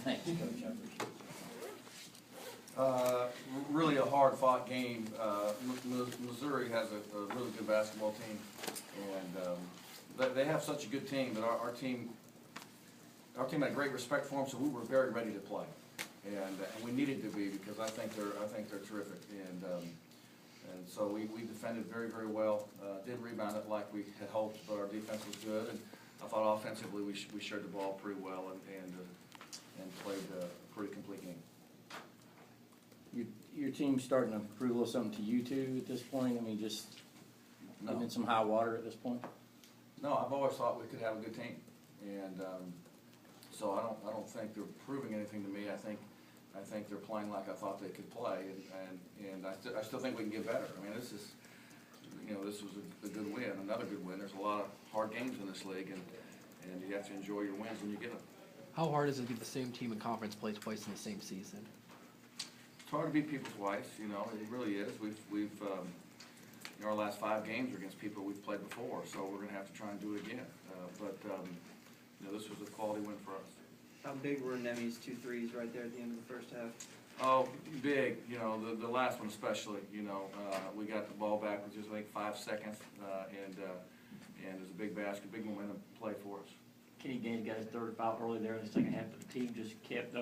Thanks, Coach. I appreciate it. Really a hard-fought game. Missouri has a really good basketball team, and they have such a good team that our team had great respect for them, so we were very ready to play, and we needed to be because I think they're terrific, and so we defended very, very well. Did rebound it like we had hoped, but our defense was good, and I thought offensively we shared the ball pretty well and played a pretty complete game. Your team's starting to prove a little something to you two at this point? I mean, just getting in some high water at this point? No, I've always thought we could have a good team, and so I don't think they're proving anything to me. I think they're playing like I thought they could play, and I still think we can get better. I mean, this was a good win, another good win. There's a lot of hard games in this league, and you have to enjoy your wins when you get them. How hard is it to get the same team in conference play twice in the same season? It's hard to beat people twice, you know, it really is. We've our last 5 games are against people we've played before, so we're going to have to try and do it again. But this was a quality win for us. How big were Nemi's 2 threes right there at the end of the first half? Oh, big, you know, the last one especially, you know, we got the ball back with just, I think, 5 seconds, and it was a big basket, big momentum play for us. Kenny Gaines got his 3rd foul early there in the second half, but the team just kept the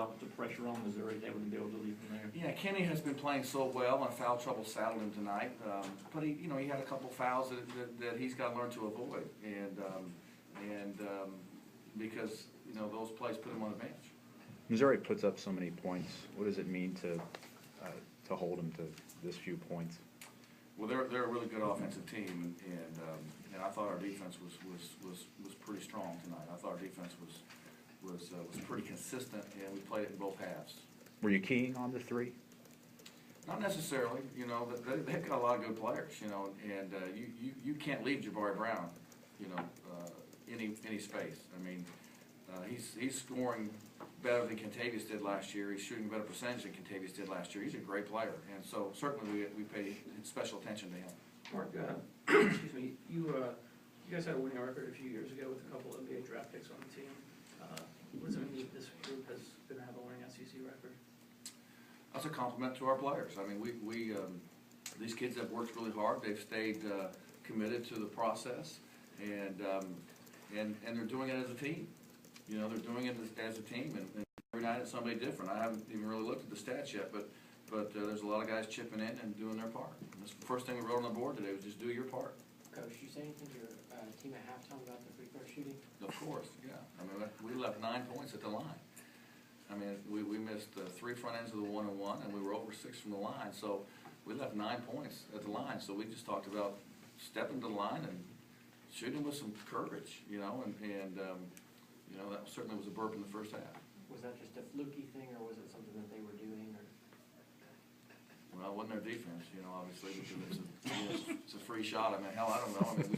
offensive pressure on Missouri. They wouldn't be able to leave from there. Yeah, Kenny has been playing so well, and foul trouble saddled him tonight. But he had a couple fouls that he's got to learn to avoid, and because those plays put him on the bench. Missouri puts up so many points. What does it mean to hold them to this few points? Well, they're a really good offensive team, and I thought our defense was pretty strong tonight. I thought our defense was pretty consistent, and we played it in both halves. Were you keying on the 3? Not necessarily. You know, they've got a lot of good players. You know, and you can't leave Jabari Brown, any space. I mean, he's scoring better than Contavious did last year. He's shooting a better percentage than Contavious did last year. He's a great player, and so certainly we pay special attention to him. Mark, excuse me, you guys had a winning record a few years ago with a couple of NBA draft picks on the team. What does it mean that this group has been to have a winning SEC record? That's a compliment to our players. I mean, these kids have worked really hard. They've stayed committed to the process, and they're doing it as a team. You know, they're doing it as a team, and every night it's somebody different. I haven't even really looked at the stats yet, but there's a lot of guys chipping in and doing their part. And that's the first thing we wrote on the board today was just do your part. Coach, you say anything to your team at halftime about the free throw shooting? Of course, yeah. I mean, we left 9 points at the line. I mean, we missed 3 front ends of the 1-on-1, and we were over 6 from the line. So we left 9 points at the line. So we just talked about stepping to the line and shooting with some courage, and that certainly was a burp in the first half. Was that just a fluky thing, or was it something that they were doing? Or? Well, it wasn't their defense, obviously, because it's a free shot. I mean, hell, I don't know. I mean,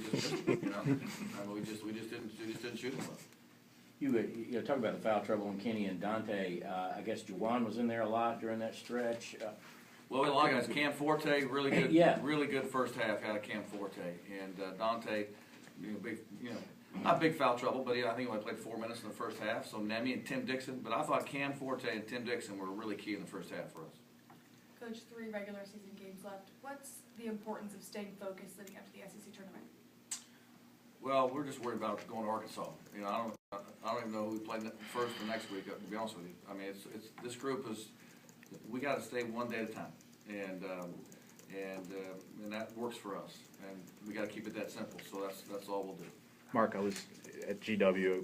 we just missed it, I mean, we just didn't shoot it well. You talk about the foul trouble on Kenny and Dante. I guess Juwan was in there a lot during that stretch. Well, we had a lot of guys. Cam Forte, really good, really good first half out of Cam Forte, and Dante, not big foul trouble, but I think he only played 4 minutes in the first half. So Nemi and Tim Dixon, but I thought Cam Forte and Tim Dixon were really key in the first half for us. Coach, 3 regular season games left. What's the importance of staying focused leading up to the SEC tournament? Well, we're just worried about going to Arkansas. I don't even know who we play first or next week. To be honest with you, I mean, it's this group is. We got to stay one day at a time, and that works for us. And we got to keep it that simple. So that's all we'll do. Mark, I was at GW.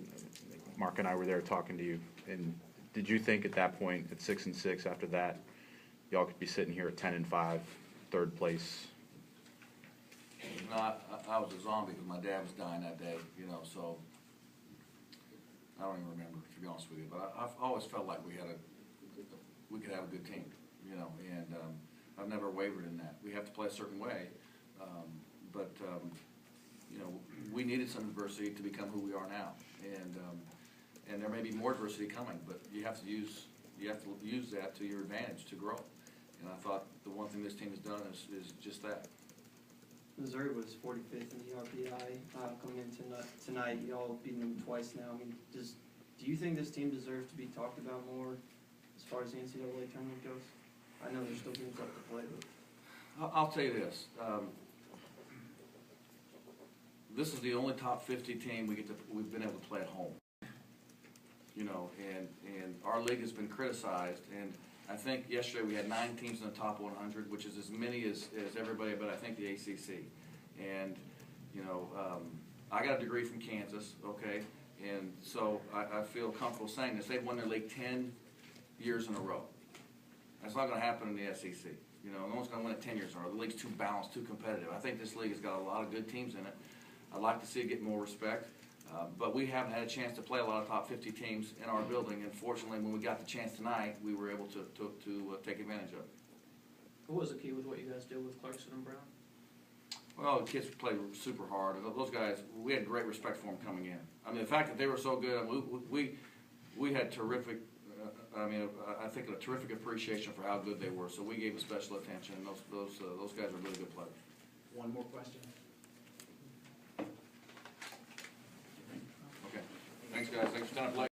Mark and I were there talking to you. And did you think at that point, at 6-6, after that, y'all could be sitting here at 10-5, 3rd place? No, I was a zombie because my dad was dying that day. So I don't even remember, to be honest with you. But I've always felt like we could have a good team. And I've never wavered in that. We have to play a certain way, but. We needed some adversity to become who we are now, and there may be more adversity coming, but you have to use that to your advantage to grow. And I thought the one thing this team has done is just that. Missouri was 45th in the RPI coming in tonight. Y'all beating them twice now. I mean, do Do you think this team deserves to be talked about more as far as the NCAA tournament goes? I know there's still games left to play, but. I'll tell you this, this is the only top 50 team we've been able to play at home. You know, and our league has been criticized, and I think yesterday we had 9 teams in the top 100, which is as many as everybody but I think the ACC. And, you know, I got a degree from Kansas, okay, and so I feel comfortable saying this. They've won their league 10 years in a row. That's not going to happen in the SEC. You know, no one's going to win it 10 years in a row. The league's too balanced, too competitive. I think this league has got a lot of good teams in it. I'd like to see it get more respect. But we haven't had a chance to play a lot of top 50 teams in our building, and fortunately, when we got the chance tonight, we were able to take advantage of it. What was the key with what you guys did with Clarkson and Brown? Well, the kids played super hard, and those guys, we had great respect for them coming in. I mean, the fact that they were so good, I mean, we had terrific, I think a terrific appreciation for how good they were, so we gave them special attention, and those guys are really good players. One more question. Okay. Thanks, guys. Thanks for staying up late.